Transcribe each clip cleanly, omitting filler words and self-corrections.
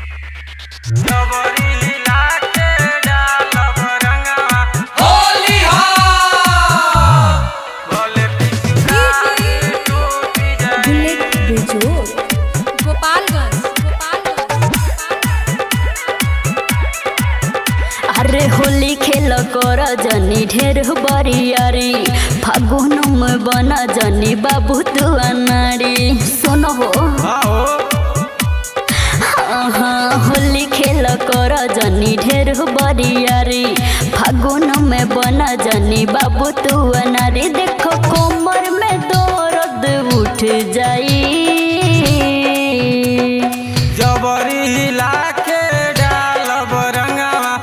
जबरी हिला के डालब रंगवा होली हो भोले पिचकारी टूटी जाए। बुलेट बेजोड़ गोपालगंज। अरे होली खेल कर जनी ढेर बरियारी फागुन में बना जनी बाबू तू अनाड़ी सुनो हो। हाँ होली खेल कर जनी ढेर बरियारी फागुन में बना जनी बाबू तू अनाड़ी देखो कोमर में दर्द उठ जाई। जबरी हिला के डालब रंगवा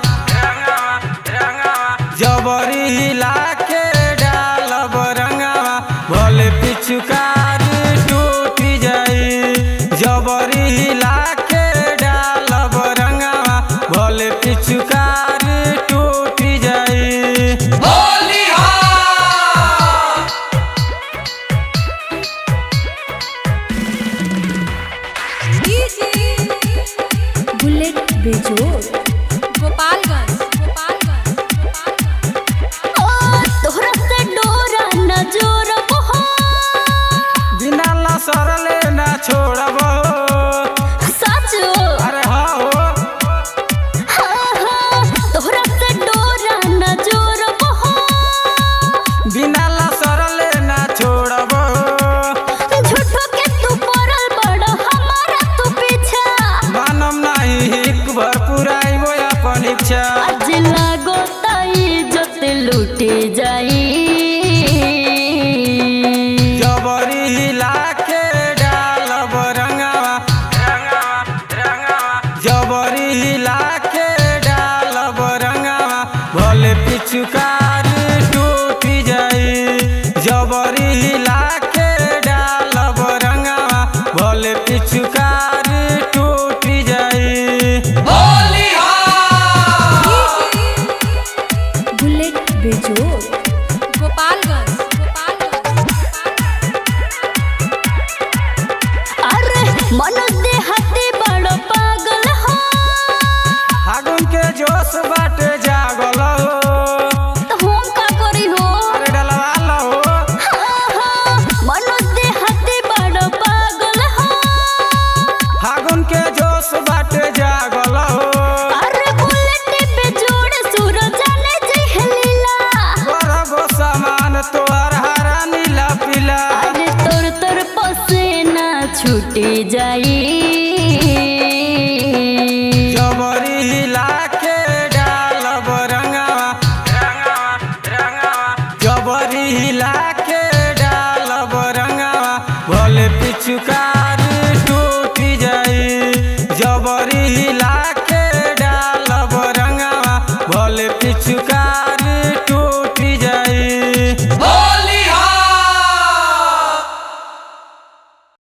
जबरी हिला के डालब रंगवा भोले पिचकारी टूटी जाई। जबरी हिला के डालब रंगवा भोले पिचकारी टूटी जाई। होली हो बुलेट बेजोड़ गोपालगंज। तोहरा से डोरा न जोरब हो बिना लसरले ना छोड़ब सच अरे हाँ हो तोहरा से डोरा न जोरब हो बिना लसरले ना छोड़ब। झूठो के तू पड़ल बड़ हमारा तू पीछा मानम नाही हिक भर पुराइबो अपन इच्छा। आज लागो इज्जत लूटे जाई। जबरी हिला के डालब रंगवा जबरी हिला के डालब रंगवा भोले पिचकारी टूटी जाई। जबरी हिला के डालब रंगवा भोले पिचकारी टूटी जाई। होली हो बुलेट बेजोड़ गोपालगंज। अरे मन देहाती बड़ पागल हो फागुन के जोश बाटे जागल हो तो हम का करी हो। अरे डलवा लो मन देहाती बड़ पागल हो फागुन के जोश बाटे जागल हो। अरे बुलेट बेजोड़ सूरज ने जहलीला बरगो सामान तोहर हरा नीला पीला। अरे तोर तोर पसीना छूटी जाई। जबरी हिला के डालब रंगवा जबरी हिला के डालब रंगवा भोले पिचकारी टूटी जाई। जबरी हिला के डालब रंगवा भोले पिचकारी टूटी